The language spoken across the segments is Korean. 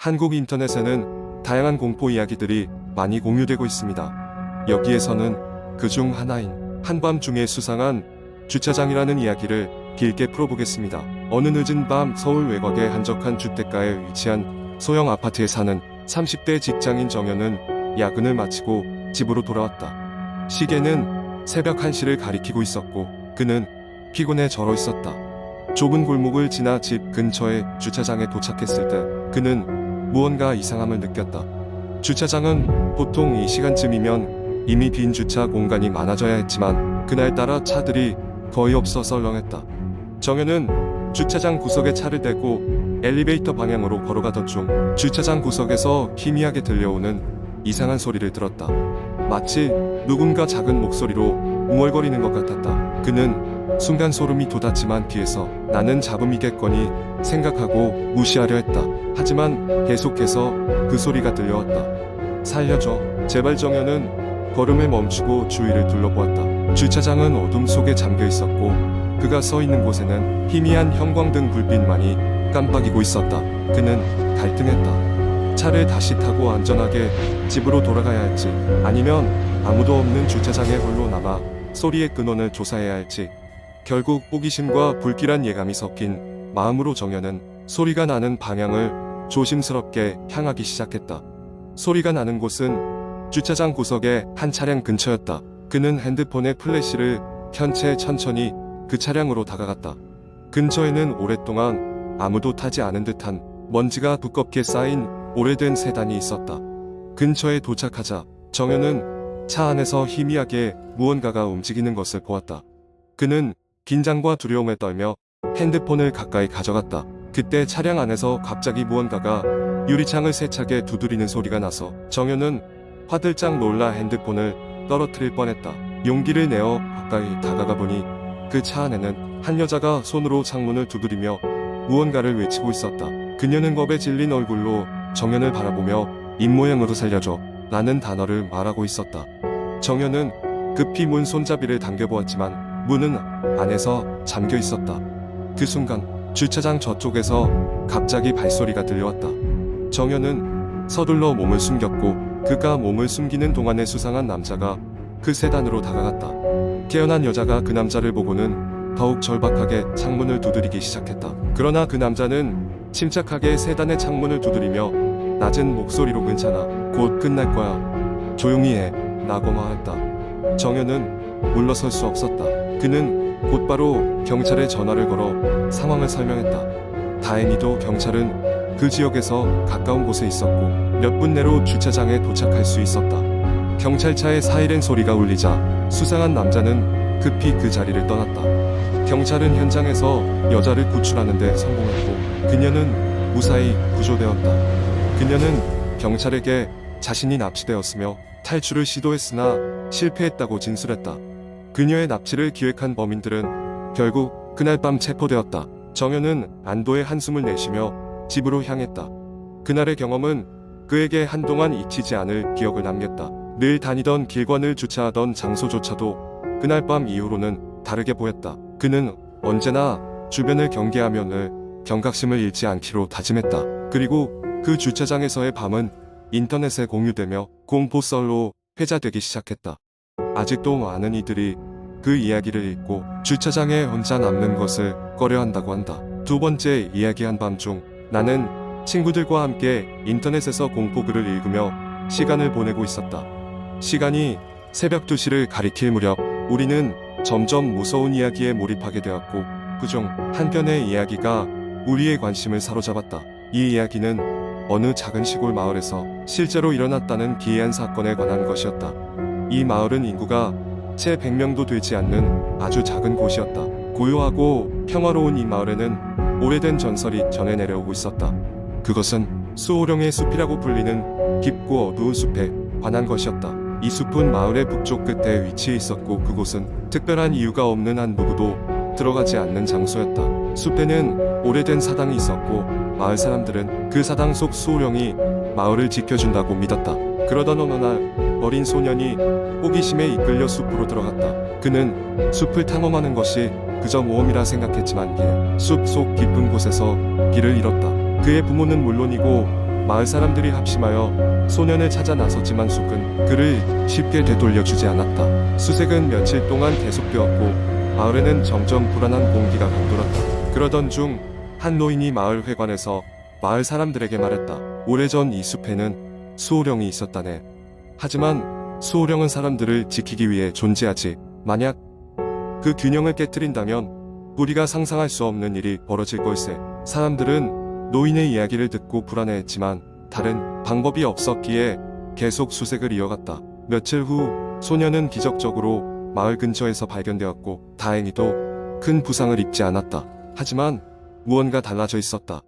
한국 인터넷에는 다양한 공포 이야기들이 많이 공유되고 있습니다. 여기에서는 그중 하나인 한밤중에 수상한 주차장이라는 이야기를 길게 풀어보겠습니다. 어느 늦은 밤 서울 외곽의 한적한 주택가에 위치한 소형 아파트에 사는 30대 직장인 정연은 야근을 마치고 집으로 돌아왔다. 시계는 새벽 1시를 가리키고 있었고 그는 피곤해 절어 있었다. 좁은 골목을 지나 집 근처의 주차장에 도착했을 때 그는 무언가 이상함을 느꼈다. 주차장은 보통 이 시간쯤이면 이미 빈 주차 공간이 많아져야 했지만 그날따라 차들이 거의 없어 썰렁했다. 정연은 주차장 구석에 차를 대고 엘리베이터 방향으로 걸어가던 중 주차장 구석에서 희미하게 들려오는 이상한 소리를 들었다. 마치 누군가 작은 목소리로 웅얼거리는 것 같았다. 그는 순간 소름이 돋았지만 뒤에서 나는 잡음이겠거니 생각하고 무시하려 했다. 하지만 계속해서 그 소리가 들려왔다. 살려줘. 제발. 정연은 걸음을 멈추고 주위를 둘러보았다. 주차장은 어둠 속에 잠겨 있었고 그가 서 있는 곳에는 희미한 형광등 불빛만이 깜빡이고 있었다. 그는 갈등했다. 차를 다시 타고 안전하게 집으로 돌아가야 할지 아니면 아무도 없는 주차장에 홀로 남아 소리의 근원을 조사해야 할지. 결국 호기심과 불길한 예감이 섞인 마음으로 정연은 소리가 나는 방향을 조심스럽게 향하기 시작했다. 소리가 나는 곳은 주차장 구석의 한 차량 근처였다. 그는 핸드폰의 플래시를 켠 채 천천히 그 차량으로 다가갔다. 근처에는 오랫동안 아무도 타지 않은 듯한 먼지가 두껍게 쌓인 오래된 세단이 있었다. 근처에 도착하자 정연은 차 안에서 희미하게 무언가가 움직이는 것을 보았다. 그는 긴장과 두려움에 떨며 핸드폰을 가까이 가져갔다. 그때 차량 안에서 갑자기 무언가가 유리창을 세차게 두드리는 소리가 나서 정연은 화들짝 놀라 핸드폰을 떨어뜨릴 뻔했다. 용기를 내어 가까이 다가가 보니 그 차 안에는 한 여자가 손으로 창문을 두드리며 무언가를 외치고 있었다. 그녀는 겁에 질린 얼굴로 정연을 바라보며 입모양으로 살려줘 라는 단어를 말하고 있었다. 정연은 급히 문 손잡이를 당겨보았지만 문은 안에서 잠겨 있었다. 그 순간 주차장 저쪽에서 갑자기 발소리가 들려왔다. 정연은 서둘러 몸을 숨겼고 그가 몸을 숨기는 동안에 수상한 남자가 그 세단으로 다가갔다. 깨어난 여자가 그 남자를 보고는 더욱 절박하게 창문을 두드리기 시작했다. 그러나 그 남자는 침착하게 세단의 창문을 두드리며 낮은 목소리로 괜찮아. 곧 끝날 거야. 조용히 해. 라고 말했다. 정연은 물러설 수 없었다. 그는 곧바로 경찰에 전화를 걸어 상황을 설명했다. 다행히도 경찰은 그 지역에서 가까운 곳에 있었고 몇 분 내로 주차장에 도착할 수 있었다. 경찰차의 사이렌 소리가 울리자 수상한 남자는 급히 그 자리를 떠났다. 경찰은 현장에서 여자를 구출하는 데 성공했고 그녀는 무사히 구조되었다. 그녀는 경찰에게 자신이 납치되었으며 탈출을 시도했으나 실패했다고 진술했다. 그녀의 납치를 기획한 범인들은 결국 그날 밤 체포되었다. 정연은 안도의 한숨을 내쉬며 집으로 향했다. 그날의 경험은 그에게 한동안 잊히지 않을 기억을 남겼다. 늘 다니던 길과 늘 주차하던 장소조차도 그날 밤 이후로는 다르게 보였다. 그는 언제나 주변을 경계하며 늘 경각심을 잃지 않기로 다짐했다. 그리고 그 주차장에서의 밤은 인터넷에 공유되며 공포썰로 회자되기 시작했다. 아직도 많은 이들이 그 이야기를 읽고 주차장에 혼자 남는 것을 꺼려한다고 한다. 두 번째 이야기. 한밤중 나는 친구들과 함께 인터넷에서 공포글을 읽으며 시간을 보내고 있었다. 시간이 새벽 2시를 가리킬 무렵 우리는 점점 무서운 이야기에 몰입하게 되었고 그중 한 편의 이야기가 우리의 관심을 사로잡았다. 이 이야기는 어느 작은 시골 마을에서 실제로 일어났다는 기이한 사건에 관한 것이었다. 이 마을은 인구가 채 100명도 되지 않는 아주 작은 곳이었다. 고요하고 평화로운 이 마을에는 오래된 전설이 전해 내려오고 있었다. 그것은 수호령의 숲이라고 불리는 깊고 어두운 숲에 관한 것이었다. 이 숲은 마을의 북쪽 끝에 위치해 있었고 그곳은 특별한 이유가 없는 한 누구도 들어가지 않는 장소였다. 숲에는 오래된 사당이 있었고 마을 사람들은 그 사당 속 수호령이 마을을 지켜준다고 믿었다. 그러던 어느 날 어린 소년이 호기심에 이끌려 숲으로 들어갔다. 그는 숲을 탐험하는 것이 그저 모험이라 생각했지만 숲 속 깊은 곳에서 길을 잃었다. 그의 부모는 물론이고 마을 사람들이 합심하여 소년을 찾아 나섰지만 숙은 그를 쉽게 되돌려주지 않았다. 수색은 며칠 동안 계속되었고 마을에는 점점 불안한 공기가 감돌았다. 그러던 중 한 노인이 마을 회관에서 마을 사람들에게 말했다. 오래전 이 숲에는 수호령이 있었다네. 하지만 수호령은 사람들을 지키기 위해 존재하지. 만약 그 균형을 깨뜨린다면 우리가 상상할 수 없는 일이 벌어질 걸세. 사람들은 노인의 이야기를 듣고 불안해했지만 다른 방법이 없었기에 계속 수색을 이어갔다. 며칠 후 소년은 기적적으로 마을 근처에서 발견되었고 다행히도 큰 부상을 입지 않았다. 하지만 무언가 달라져 있었다.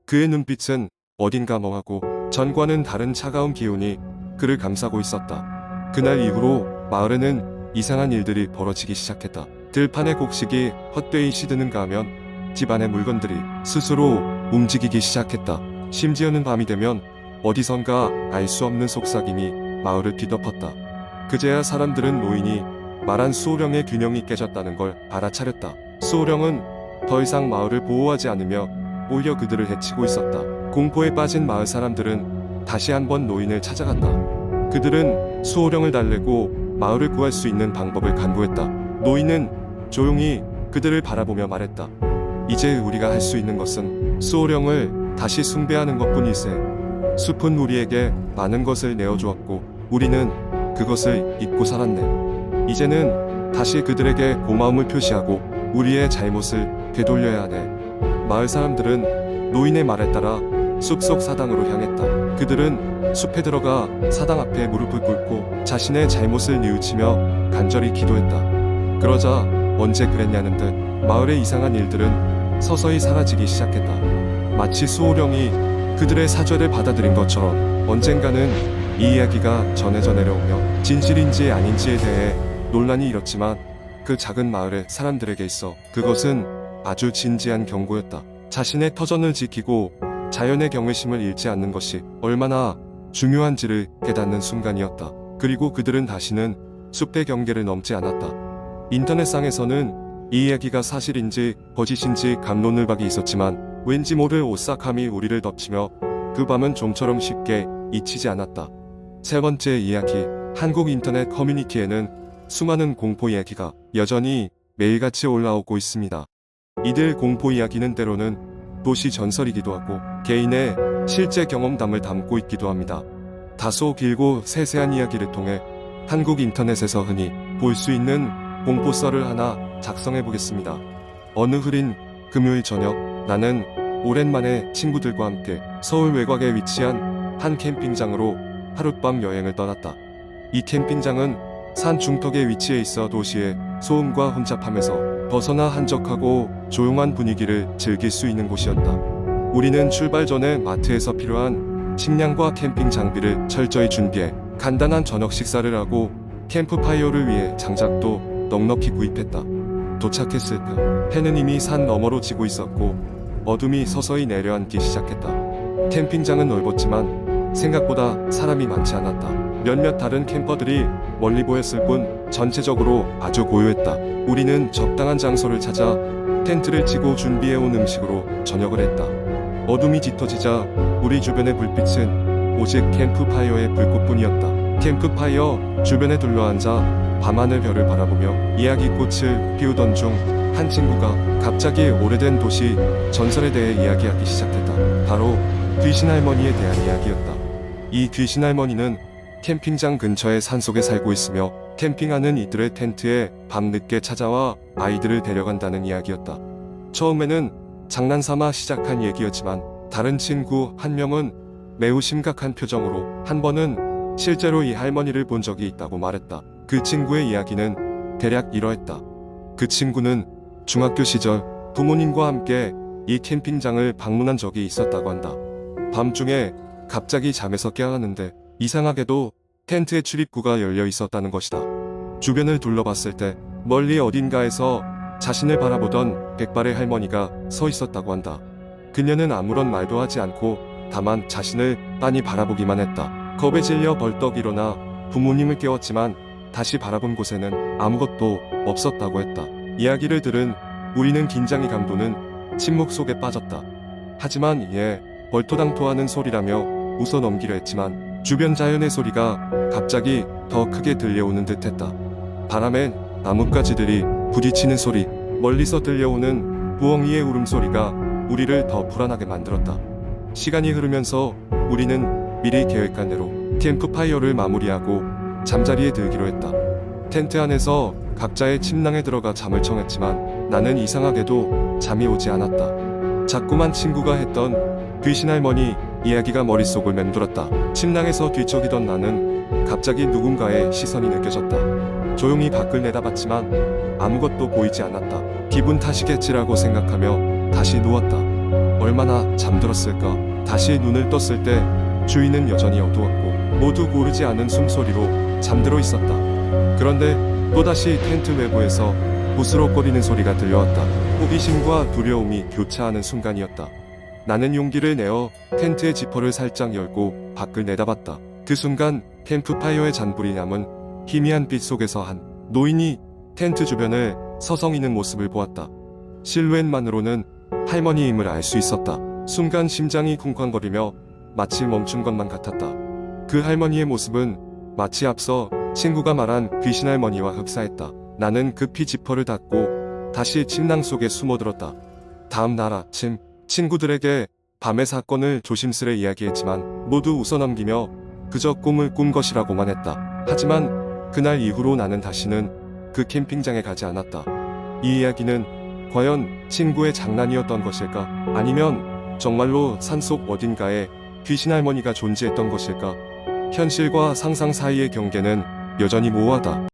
그의 눈빛은 어딘가 멍하고 전과는 다른 차가운 기운이 그를 감싸고 있었다. 그날 이후로 마을에는 이상한 일들이 벌어지기 시작했다. 들판의 곡식이 헛되이 시드는가 하면 집안의 물건들이 스스로 움직이기 시작했다. 심지어는 밤이 되면 어디선가 알 수 없는 속삭임이 마을을 뒤덮었다. 그제야 사람들은 노인이 말한 수호령의 균형이 깨졌다는 걸 알아차렸다. 수호령은 더 이상 마을을 보호하지 않으며 오히려 그들을 해치고 있었다. 공포에 빠진 마을 사람들은 다시 한번 노인을 찾아갔다. 그들은 수호령을 달래고 마을을 구할 수 있는 방법을 간구했다. 노인은 조용히 그들을 바라보며 말했다. 이제 우리가 할 수 있는 것은 수호령을 다시 숭배하는 것뿐일세. 숲은 우리에게 많은 것을 내어주었고 우리는 그것을 잊고 살았네. 이제는 다시 그들에게 고마움을 표시하고 우리의 잘못을 되돌려야 하네. 마을 사람들은 노인의 말에 따라 숲속 사당으로 향했다. 그들은 숲에 들어가 사당 앞에 무릎을 꿇고 자신의 잘못을 뉘우치며 간절히 기도했다. 그러자 언제 그랬냐는 듯 마을의 이상한 일들은 서서히 사라지기 시작했다. 마치 수호령이 그들의 사죄를 받아들인 것처럼 언젠가는 이 이야기가 전해져 내려오며 진실인지 아닌지에 대해 논란이 일었지만 그 작은 마을의 사람들에게 있어 그것은 아주 진지한 경고였다. 자신의 터전을 지키고 자연의 경외심을 잃지 않는 것이 얼마나 중요한지를 깨닫는 순간이었다. 그리고 그들은 다시는 숲의 경계를 넘지 않았다. 인터넷상에서는 이 이야기가 사실인지 거짓인지 갑론을박이 있었지만 왠지 모를 오싹함이 우리를 덮치며 그 밤은 좀처럼 쉽게 잊히지 않았다. 세 번째 이야기, 한국 인터넷 커뮤니티에는 수많은 공포 이야기가 여전히 매일같이 올라오고 있습니다. 이들 공포 이야기는 때로는 도시 전설이기도 하고 개인의 실제 경험담을 담고 있기도 합니다. 다소 길고 세세한 이야기를 통해 한국 인터넷에서 흔히 볼 수 있는 공포 썰을 하나 작성해 보겠습니다. 어느 흐린 금요일 저녁 나는 오랜만에 친구들과 함께 서울 외곽에 위치한 한 캠핑장으로 하룻밤 여행을 떠났다. 이 캠핑장은 산 중턱에 위치해 있어 도시의 소음과 혼잡함에서 벗어나 한적하고 조용한 분위기를 즐길 수 있는 곳이었다. 우리는 출발 전에 마트에서 필요한 식량과 캠핑 장비를 철저히 준비해 간단한 저녁 식사를 하고 캠프파이어를 위해 장작도 넉넉히 구입했다. 도착했을 때 해는 이미 산 너머로 지고 있었고 어둠이 서서히 내려앉기 시작했다. 캠핑장은 넓었지만 생각보다 사람이 많지 않았다. 몇몇 다른 캠퍼들이 멀리 보였을 뿐 전체적으로 아주 고요했다. 우리는 적당한 장소를 찾아 텐트를 치고 준비해온 음식으로 저녁을 했다. 어둠이 짙어지자 우리 주변의 불빛은 오직 캠프파이어의 불꽃뿐이었다. 캠프파이어 주변에 둘러앉아 밤하늘 별을 바라보며 이야기꽃을 피우던 중 한 친구가 갑자기 오래된 도시 전설에 대해 이야기하기 시작했다. 바로 귀신 할머니에 대한 이야기였다. 이 귀신 할머니는 캠핑장 근처의 산속에 살고 있으며 캠핑하는 이들의 텐트에 밤늦게 찾아와 아이들을 데려간다는 이야기였다. 처음에는 장난삼아 시작한 얘기였지만 다른 친구 한 명은 매우 심각한 표정으로 한 번은 실제로 이 할머니를 본 적이 있다고 말했다. 그 친구의 이야기는 대략 이러했다. 그 친구는 중학교 시절 부모님과 함께 이 캠핑장을 방문한 적이 있었다고 한다. 밤중에 갑자기 잠에서 깨어났는데 이상하게도 텐트의 출입구가 열려 있었다는 것이다. 주변을 둘러봤을 때 멀리 어딘가에서 자신을 바라보던 백발의 할머니가 서 있었다고 한다. 그녀는 아무런 말도 하지 않고 다만 자신을 빤히 바라보기만 했다. 겁에 질려 벌떡 일어나 부모님을 깨웠지만 다시 바라본 곳에는 아무것도 없었다고 했다. 이야기를 들은 우리는 긴장이 감도는 침묵 속에 빠졌다. 하지만 이에 벌토당토하는 소리라며 웃어 넘기려 했지만 주변 자연의 소리가 갑자기 더 크게 들려오는 듯했다. 바람엔 나뭇가지들이 부딪히는 소리, 멀리서 들려오는 부엉이의 울음소리가 우리를 더 불안하게 만들었다. 시간이 흐르면서 우리는 미리 계획한 대로 캠프파이어를 마무리하고 잠자리에 들기로 했다. 텐트 안에서 각자의 침낭에 들어가 잠을 청했지만 나는 이상하게도 잠이 오지 않았다. 자꾸만 친구가 했던 귀신 할머니 이야기가 머릿속을 맴돌았다. 침낭에서 뒤척이던 나는 갑자기 누군가의 시선이 느껴졌다. 조용히 밖을 내다봤지만 아무것도 보이지 않았다. 기분 탓이겠지라고 생각하며 다시 누웠다. 얼마나 잠들었을까? 다시 눈을 떴을 때 주위는 여전히 어두웠고 모두 고르지 않은 숨소리로 잠들어 있었다. 그런데 또다시 텐트 외부에서 부스럭거리는 소리가 들려왔다. 호기심과 두려움이 교차하는 순간이었다. 나는 용기를 내어 텐트의 지퍼를 살짝 열고 밖을 내다봤다. 그 순간 캠프파이어의 잔불이 남은 희미한 빛 속에서 한 노인이 텐트 주변을 서성이는 모습을 보았다. 실루엣만으로는 할머니임을 알 수 있었다. 순간 심장이 쿵쾅거리며 마치 멈춘 것만 같았다. 그 할머니의 모습은 마치 앞서 친구가 말한 귀신 할머니와 흡사했다. 나는 급히 지퍼를 닫고 다시 침낭 속에 숨어들었다. 다음 날 아침 친구들에게 밤의 사건을 조심스레 이야기했지만 모두 웃어넘기며 그저 꿈을 꾼 것이라고만 했다. 하지만 그날 이후로 나는 다시는 그 캠핑장에 가지 않았다. 이 이야기는 과연 친구의 장난이었던 것일까? 아니면 정말로 산속 어딘가에 귀신 할머니가 존재했던 것일까? 현실과 상상 사이의 경계는 여전히 모호하다.